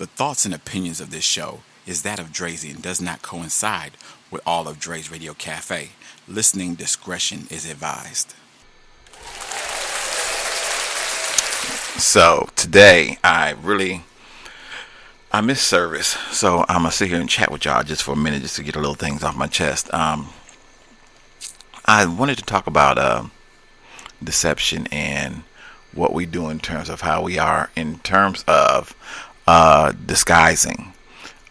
The thoughts and opinions of this show is that of Drazy and does not coincide with all of Dre's Radio Cafe. Listening discretion is advised. So today I missed service, so I'm gonna sit here and chat with y'all just for a minute, just to get a little things off my chest. I wanted to talk about deception and what we do in terms of how we are in terms of disguising.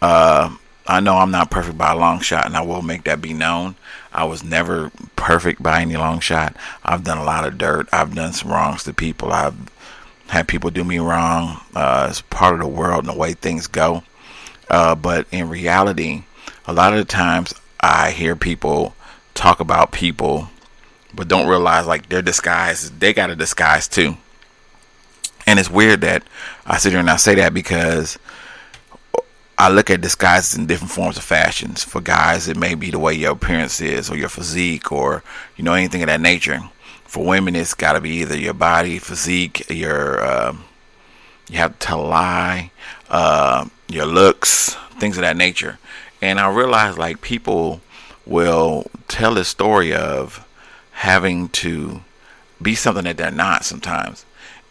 I know I'm not perfect by a long shot, and I will make that be known. I was never perfect by any long shot. I've done a lot of dirt. I've done some wrongs to people. I've had people do me wrong. It's part of the world and the way things go. But in reality, a lot of the times I hear people talk about people, but don't realize like their disguise, they got a disguise too. And it's weird that I sit here and I say that because I look at disguises in different forms of fashions. For guys, it may be the way your appearance is, or your physique, or anything of that nature. For women, it's got to be either your body, physique, your you have to tell a lie, your looks, things of that nature. And I realize like people will tell this story of having to be something that they're not sometimes.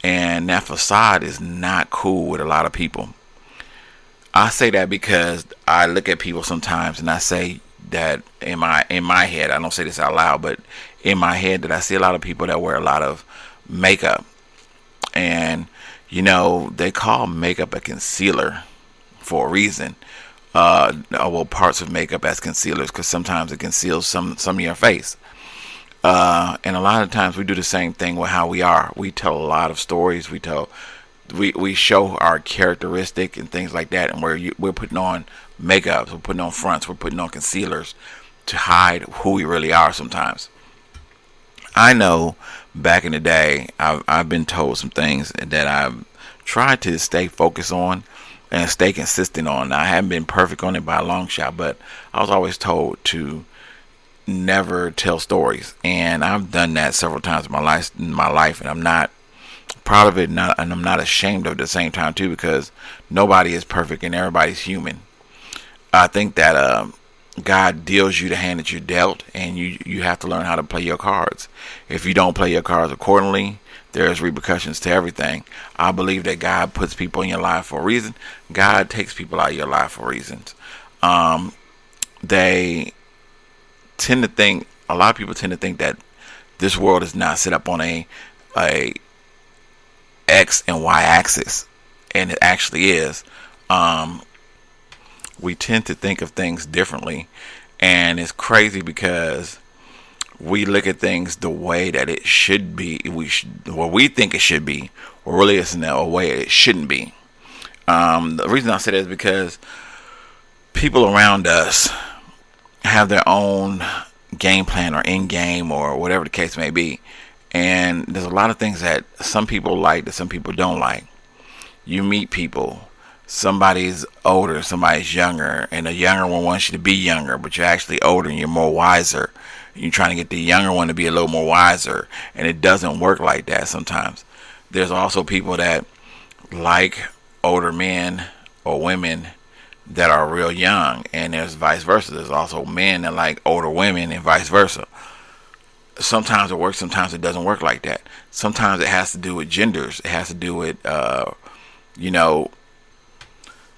And that facade is not cool with a lot of people. I say that because I look at people sometimes and I say that in my head, I don't say this out loud, but in my head, that I see a lot of people that wear a lot of makeup. And, they call makeup a concealer for a reason. Parts of makeup as concealers, because sometimes it conceals some of your face. And a lot of times we do the same thing with how we are. We tell a lot of stories. We show our characteristic and things like that, and we're putting on makeups, we're putting on fronts, we're putting on concealers to hide who we really are sometimes. I know back in the day, I've been told some things that I've tried to stay focused on and stay consistent on. Now, I haven't been perfect on it by a long shot, but I was always told to never tell stories, and I've done that several times in my life, and I'm not proud of it, and I'm not ashamed of it at the same time too, because nobody is perfect and everybody's human. I think that God deals you the hand that you're dealt, and you have to learn how to play your cards. If you don't play your cards accordingly, there's repercussions to everything. I believe that God puts people in your life for a reason. God takes people out of your life for reasons. They tend to think, a lot of people tend to think that this world is not set up on a X and Y axis, and it actually is. We tend to think of things differently, and it's crazy because we look at things the way that it should be. What we think it should be, or really it's in a way it shouldn't be. The reason I say that is because people around us have their own game plan or end game or whatever the case may be. And there's a lot of things that some people like that some people don't like. You meet people. Somebody's older, somebody's younger, and the younger one wants you to be younger, but you're actually older and you're more wiser. You're trying to get the younger one to be a little more wiser, and it doesn't work like that sometimes. There's also people that like older men or women that are real young, and there's vice versa. There's also men that like older women and vice versa. Sometimes it works, sometimes it doesn't work like that. Sometimes it has to do with genders. It has to do with,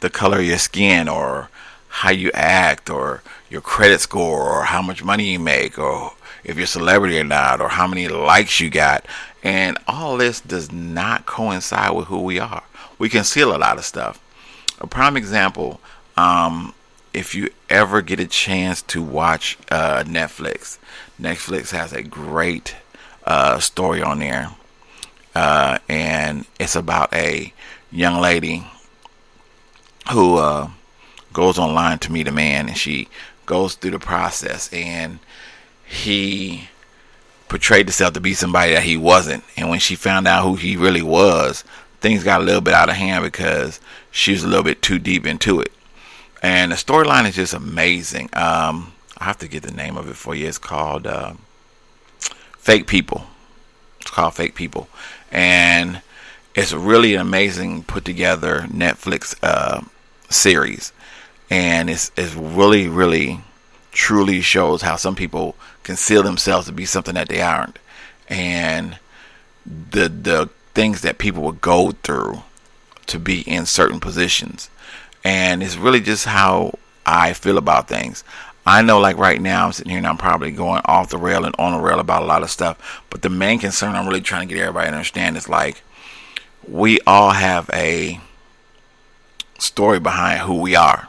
the color of your skin, or how you act, or your credit score, or how much money you make, or if you're a celebrity or not, or how many likes you got. And all this does not coincide with who we are. We conceal a lot of stuff. A prime example, if you ever get a chance to watch Netflix has a great story on there, and it's about a young lady who goes online to meet a man, and she goes through the process, and he portrayed himself to be somebody that he wasn't. And when she found out who he really was, things got a little bit out of hand because she was a little bit too deep into it. And the storyline is just amazing. I have to get the name of it for you. It's called Fake People. It's called Fake People. And it's really an amazing put together Netflix series, and it's really, really, truly shows how some people conceal themselves to be something that they aren't, and the things that people would go through to be in certain positions. And it's really just how I feel about things. I know, like right now, I'm sitting here and I'm probably going off the rail and on the rail about a lot of stuff. But the main concern I'm really trying to get everybody to understand is, like, we all have a story behind who we are.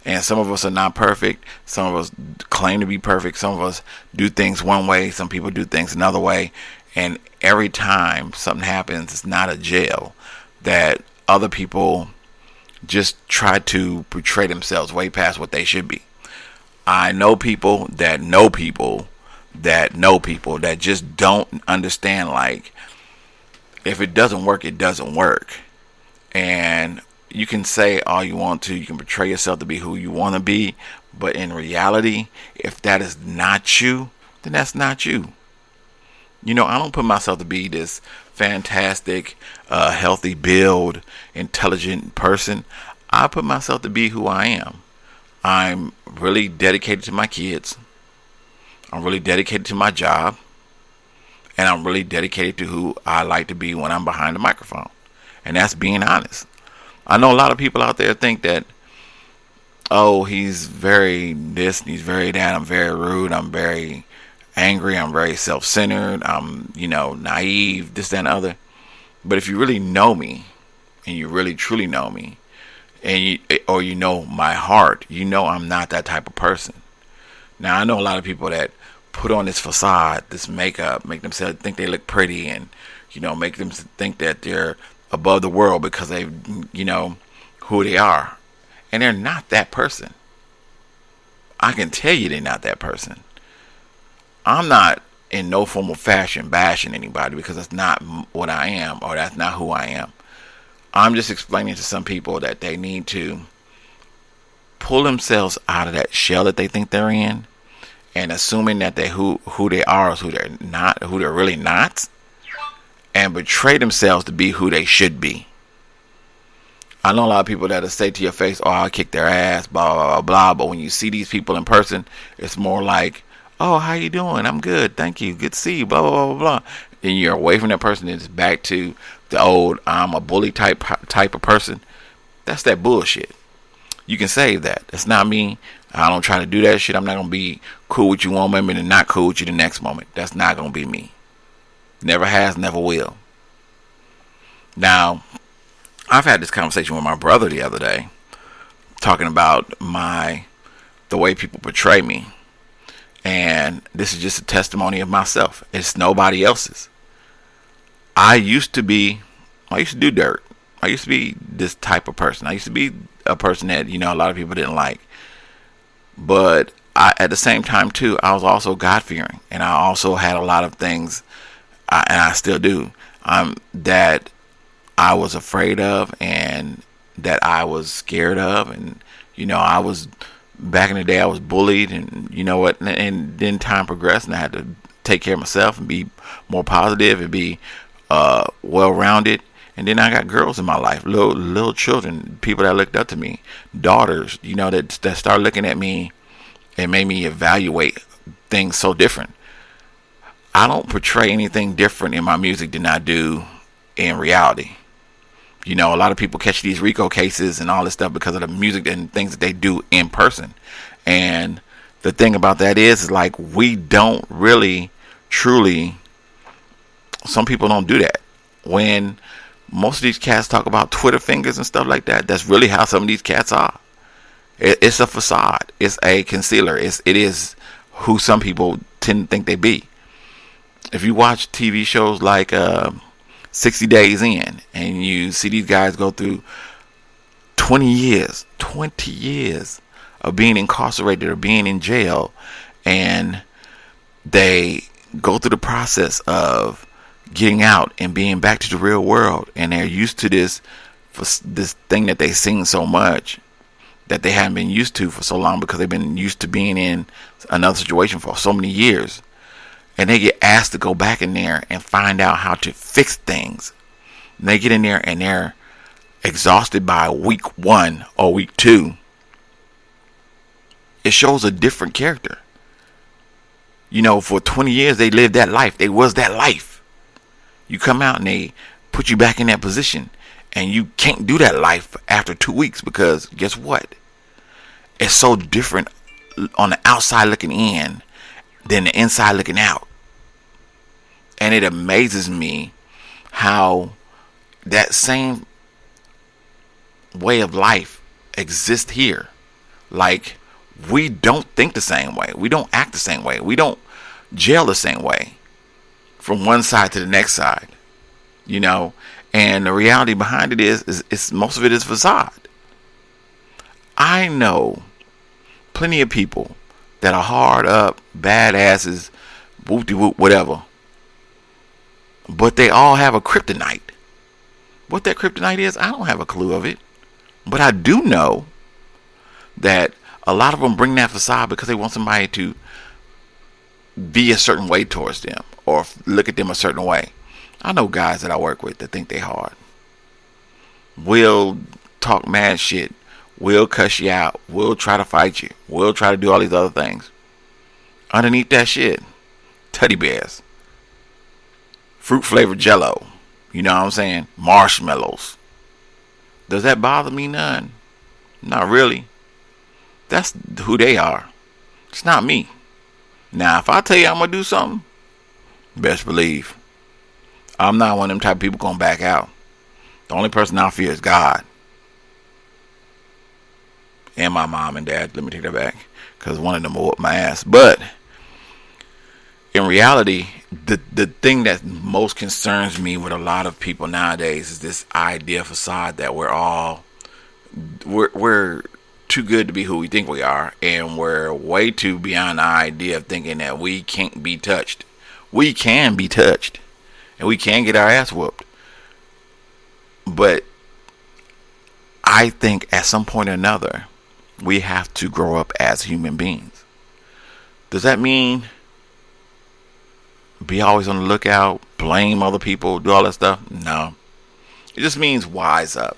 And some of us are not perfect. Some of us claim to be perfect. Some of us do things one way. Some people do things another way. And every time something happens, it's not a jail that other people just try to portray themselves way past what they should be. I know people that know people that know people that just don't understand, like, if it doesn't work, it doesn't work. And you can say all you want to, you can portray yourself to be who you want to be, but in reality, if that is not you, then that's not you. You know, I don't put myself to be this fantastic, healthy build, intelligent person. I put myself to be who I am. I'm really dedicated to my kids. I'm really dedicated to my job. And I'm really dedicated to who I like to be when I'm behind the microphone. And that's being honest. I know a lot of people out there think that, oh, he's very this, he's very that, I'm very rude, I'm very angry, I'm very self-centered, I'm, naive, this, that, and other. But if you really know me, and you really truly know me, or you know my heart, you know I'm not that type of person. Now, I know a lot of people that put on this facade, this makeup, make themselves think they look pretty, and make them think that they're above the world because they, who they are, and they're not that person. I can tell you they're not that person. I'm not in no form of fashion bashing anybody, because that's not what I am, or that's not who I am. I'm just explaining to some people that they need to pull themselves out of that shell that they think they're in, and assuming that they who they are is who they're not, who they're really not, and betray themselves to be who they should be. I know a lot of people that'll say to your face, "Oh, I'll kick their ass," blah blah blah blah. But when you see these people in person, it's more like, "Oh, how you doing? I'm good, thank you. Good to see you." Blah blah blah blah. Then you're away from that person, and it's back to the old "I'm a bully" type of person. That's that bullshit. You can save that. That's not me. I don't try to do that shit. I'm not gonna be cool with you one moment and not cool with you the next moment. That's not gonna be me. Never has, never will. Now, I've had this conversation with my brother the other day, talking about the way people portray me. And this is just a testimony of myself. It's nobody else's. I used to do dirt. I used to be this type of person. I used to be a person that, a lot of people didn't like. But at the same time, too, I was also God-fearing. And I also had a lot of things, and I still do, that I was afraid of and that I was scared of. And, I was, back in the day, I was bullied, and and then time progressed, and I had to take care of myself and be more positive and be well-rounded. And then I got girls in my life, little children, people that looked up to me, daughters, that started looking at me and made me evaluate things so different. I don't portray anything different in my music than I do in reality. A lot of people catch these RICO cases and all this stuff because of the music and things that they do in person. And the thing about that is like, we don't really, truly, some people don't do that. When most of these cats talk about Twitter fingers and stuff like that, that's really how some of these cats are. It's a facade. It's a concealer. It is who some people tend to think they be. If you watch TV shows like 60 Days In, and you see these guys go through 20 years of being incarcerated or being in jail, and they go through the process of getting out and being back to the real world, and they're used to this thing that they sing so much that they haven't been used to for so long, because they've been used to being in another situation for so many years, and they get asked to go back in there and find out how to fix things. And they get in there and they're exhausted by week 1 or week 2, it shows a different character. For 20 years they lived that life. They was that life. You come out and they put you back in that position, and you can't do that life after 2 weeks, because guess what? It's so different on the outside looking in than the inside looking out. And it amazes me how that same way of life exists here. Like, we don't think the same way. We don't act the same way. We don't jail the same way from one side to the next side. And the reality behind it is most of it is facade. I know plenty of people that are hard up, badasses, whoop-de-whoop, whatever. But they all have a kryptonite. What that kryptonite is, I don't have a clue of it. But I do know that a lot of them bring that facade because they want somebody to be a certain way towards them or look at them a certain way. I know guys that I work with that think they hard. Will talk mad shit. Will cuss you out. Will try to fight you. Will try to do all these other things. Underneath that shit, teddy bears. Fruit flavored jello. You know what I'm saying? Marshmallows. Does that bother me none? Not really. That's who they are. It's not me. Now, if I tell you I'm going to do something, best believe I'm not one of them type of people going to back out. The only person I fear is God. And my mom and dad. Let me take that back, because one of them will whoop my ass. But in reality, the thing that most concerns me with a lot of people nowadays is this idea facade that we're too good to be who we think we are, and we're way too beyond the idea of thinking that we can't be touched. We can be touched, and we can get our ass whooped. But I think at some point or another, we have to grow up as human beings. Does that mean be always on the lookout, blame other people, do all that stuff? No. It just means wise up.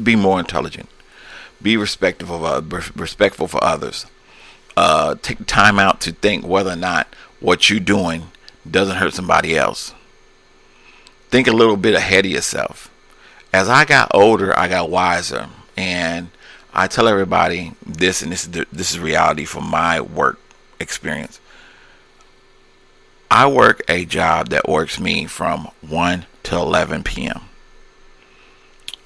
Be more intelligent. Be respectful for others. Take time out to think whether or not what you're doing doesn't hurt somebody else. Think a little bit ahead of yourself. As I got older, I got wiser, and I tell everybody this, and this is reality from my work experience. I work a job that works me from 1 to 11 p.m.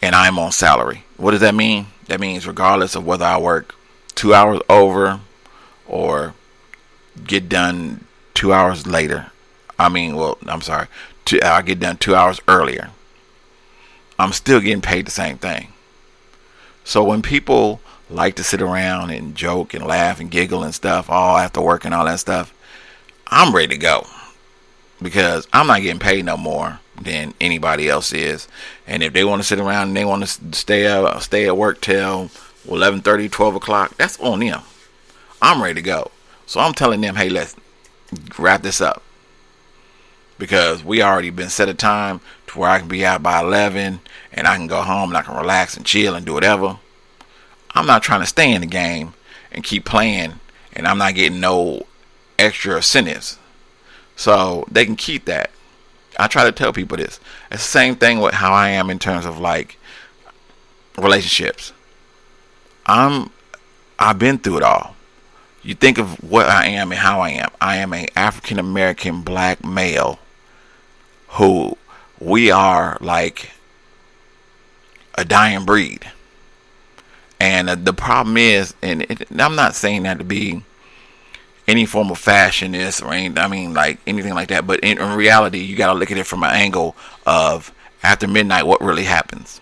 and I'm on salary. What does that mean? That means regardless of whether I work 2 hours over or get done 2 hours later. I get done 2 hours earlier. I'm still getting paid the same thing. So when people like to sit around and joke and laugh and giggle and stuff all after work and all that stuff, I'm ready to go, because I'm not getting paid no more than anybody else is. And if they want to sit around and they want to stay at work till 11:30, 12 o'clock, that's on them. I'm ready to go. So I'm telling them, hey, let's wrap this up, because we already been set a time to where I can be out by 11 and I can go home and I can relax and chill and do whatever. I'm not trying to stay in the game and keep playing, and I'm not getting no extra incentives. So they can keep that. I try to tell people this. It's the same thing with how I am in terms of like relationships. I've been through it all. You think of what I am and how I am. I am an African American black male who we are like a dying breed. And the problem is, and I'm not saying that to be any form of fashionist or anything like that, but in reality, you got to look at it from an angle of after midnight, what really happens?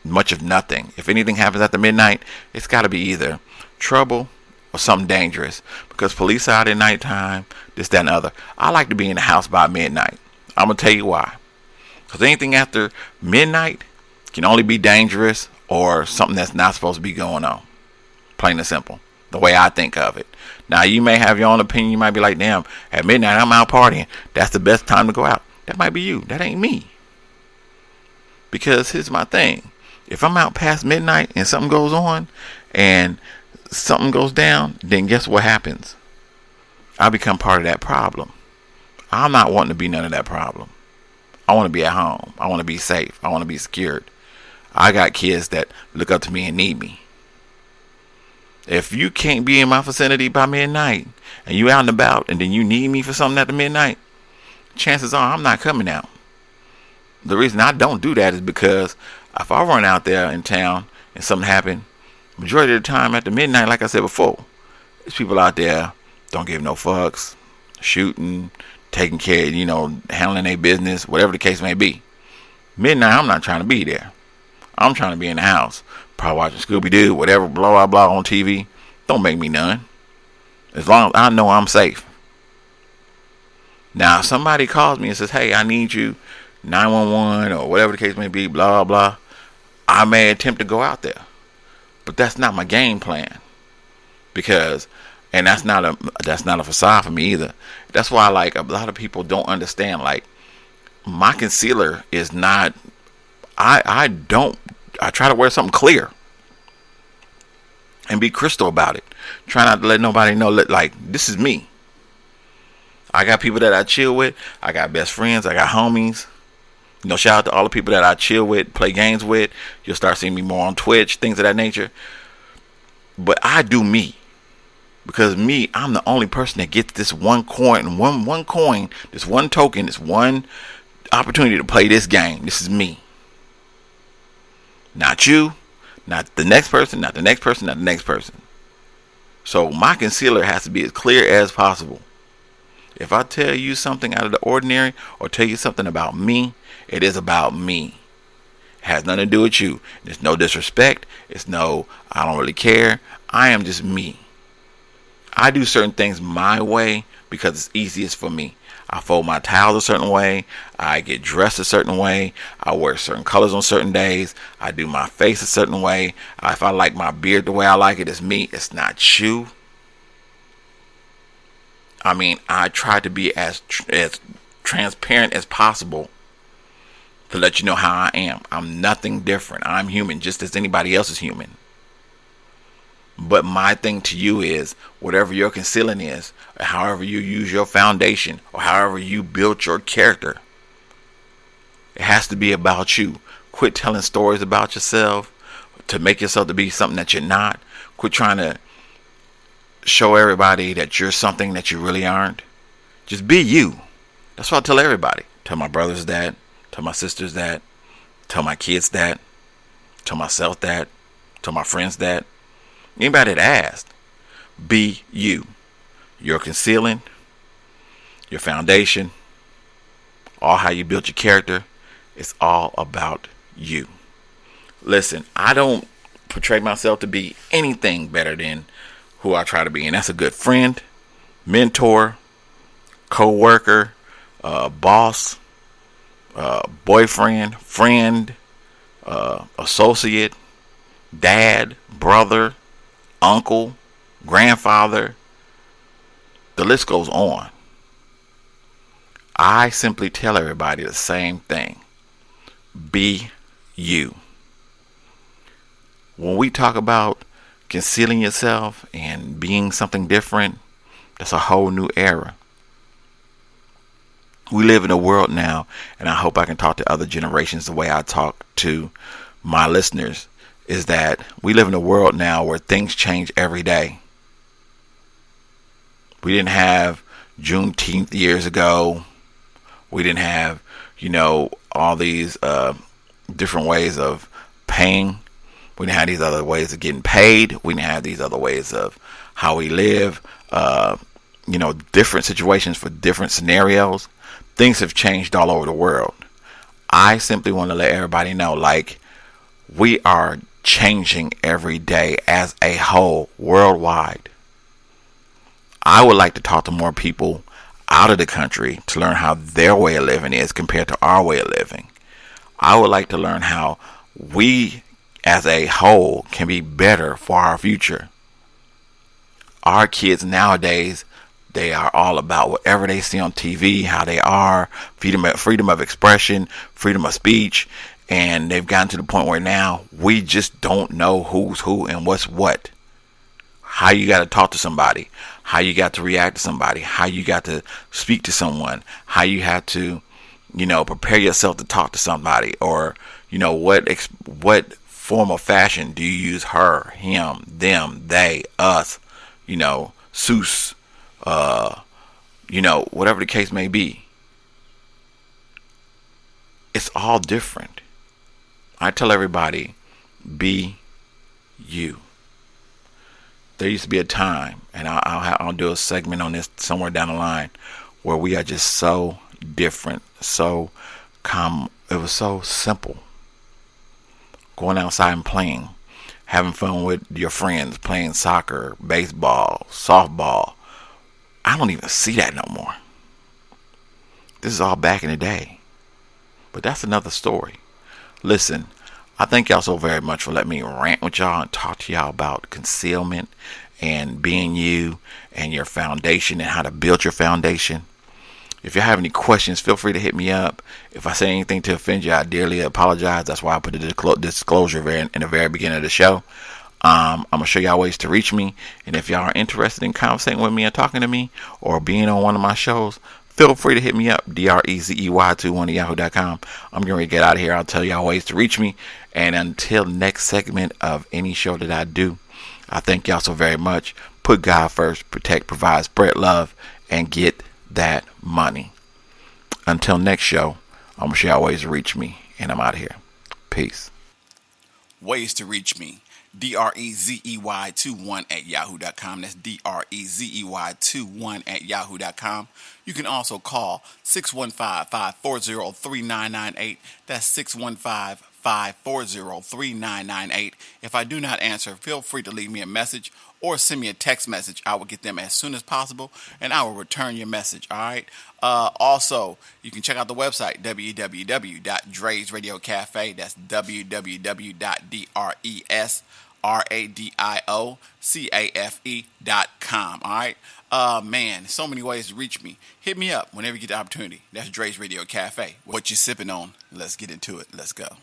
Much of nothing. If anything happens after midnight, it's got to be either trouble or something dangerous, because police out at nighttime, this, that, and the other. I like to be in the house by midnight. I'm gonna tell you why. Because anything after midnight can only be dangerous or something that's not supposed to be going on. Plain and simple. The way I think of it. Now, you may have your own opinion. You might be like, damn, at midnight I'm out partying. That's the best time to go out. That might be you. That ain't me. Because here's my thing. If I'm out past midnight and something goes on and something goes down, then guess what happens? I become part of that problem. I'm not wanting to be none of that problem. I want to be at home. I want to be safe. I want to be secured. I got kids that look up to me and need me. If you can't be in my vicinity by midnight and you out and about and then you need me for something after midnight, chances are I'm not coming out. The reason I don't do that is because if I run out there in town and something happen, majority of the time after midnight, like I said before, there's people out there don't give no fucks, shooting, taking care, handling their business, whatever the case may be. Midnight, I'm not trying to be there. I'm trying to be in the house, probably watching Scooby-Doo, whatever, blah, blah, blah on TV. Don't make me none. As long as I know I'm safe. Now, if somebody calls me and says, hey, I need you, 911 or whatever the case may be, blah, blah, I may attempt to go out there. But that's not my game plan. Because, and that's not a facade for me either. That's why, like, a lot of people don't understand, like, my concealer is not, I try to wear something clear and be crystal about it. Try not to let nobody know that, like, this is me. I got people that I chill with. I got best friends. I got homies. Shout out to all the people that I chill with, play games with. You'll start seeing me more on Twitch, things of that nature. But I do me. Because me, I'm the only person that gets this one coin, this one token, this one opportunity to play this game. This is me. Not you, not the next person, not the next person, not the next person. So my concealer has to be as clear as possible. If I tell you something out of the ordinary or tell you something about me, it is about me. It has nothing to do with you. There's no disrespect. It's no, I don't really care. I am just me. I do certain things my way because it's easiest for me. I fold my towels a certain way. I get dressed a certain way. I wear certain colors on certain days. I do my face a certain way. If I like my beard the way I like it, it's me. It's not you. I mean, I try to be as transparent as possible to let you know how I am. I'm nothing different. I'm human just as anybody else is human. But my thing to you is, whatever your concealing is, or however you use your foundation, or however you build your character, it has to be about you. Quit telling stories about yourself to make yourself to be something that you're not. Quit trying to show everybody that you're something that you really aren't. Just be you. That's what I tell everybody. Tell my brothers that. Tell my sisters that. Tell my kids that. Tell myself that. Tell my friends that. Anybody that asked, be you. Your concealing, your foundation, all how you build your character, it's all about you. Listen, I don't portray myself to be anything better than who I try to be. And that's a good friend, mentor, co-worker, boss, boyfriend, friend, associate, dad, brother, uncle, grandfather. The list goes on. I simply tell everybody the same thing. Be you. When we talk about concealing yourself and being something different, that's a whole new era. We live in a world now, and I hope I can talk to other generations the way I talk to my listeners, is that we live in a world now where things change every day. We didn't have Juneteenth years ago. We didn't have, all these different ways of paying. We didn't have these other ways of getting paid. We didn't have these other ways of how we live. Different situations for different scenarios. Things have changed all over the world. I simply want to let everybody know, like, we are changing every day as a whole, worldwide. I would like to talk to more people out of the country to learn how their way of living is compared to our way of living. I would like to learn how we as a whole can be better for our future. Our kids nowadays, they are all about whatever they see on TV, how they are, freedom of expression, freedom of speech, And they've gotten to the point where now we just don't know who's who and what's what. How you got to talk to somebody, how you got to react to somebody, how you got to speak to someone, how you have to, prepare yourself to talk to somebody, or, what form of fashion do you use? Her, him, them, they, us, Seuss, whatever the case may be. It's all different. I tell everybody, be you. There used to be a time, and I'll do a segment on this somewhere down the line, where we are just so different, so calm. It was so simple. Going outside and playing, having fun with your friends, playing soccer, baseball, softball. I don't even see that no more. This is all back in the day. But that's another story. Listen, I thank y'all so very much for letting me rant with y'all and talk to y'all about concealment and being you and your foundation and how to build your foundation. If you have any questions, feel free to hit me up. If I say anything to offend you, I dearly apologize. That's why I put the disclosure in the very beginning of the show. I'm going to show y'all ways to reach me. And if y'all are interested in conversating with me and talking to me or being on one of my shows, feel free to hit me up, drezey21 at yahoo.com. I'm going to get out of here. I'll tell y'all ways to reach me. And until next segment of any show that I do, I thank y'all so very much. Put God first, protect, provide, spread love, and get that money. Until next show, I'm going to show y'all ways to reach me. And I'm out of here. Peace. Ways to reach me. DREZEY21 at yahoo.com. That's DREZEY21 at yahoo.com. You can also call 615-540-3998. That's 615-540-3998. If I do not answer, feel free to leave me a message or send me a text message. I will get them as soon as possible, and I will return your message, all right? Also, you can check out the website, www.Dre's Radio Cafe. That's www.DRESRADIOCAFE.com, all right? Man, so many ways to reach me. Hit me up whenever you get the opportunity. That's Dre's Radio Cafe. What you sipping on? Let's get into it. Let's go.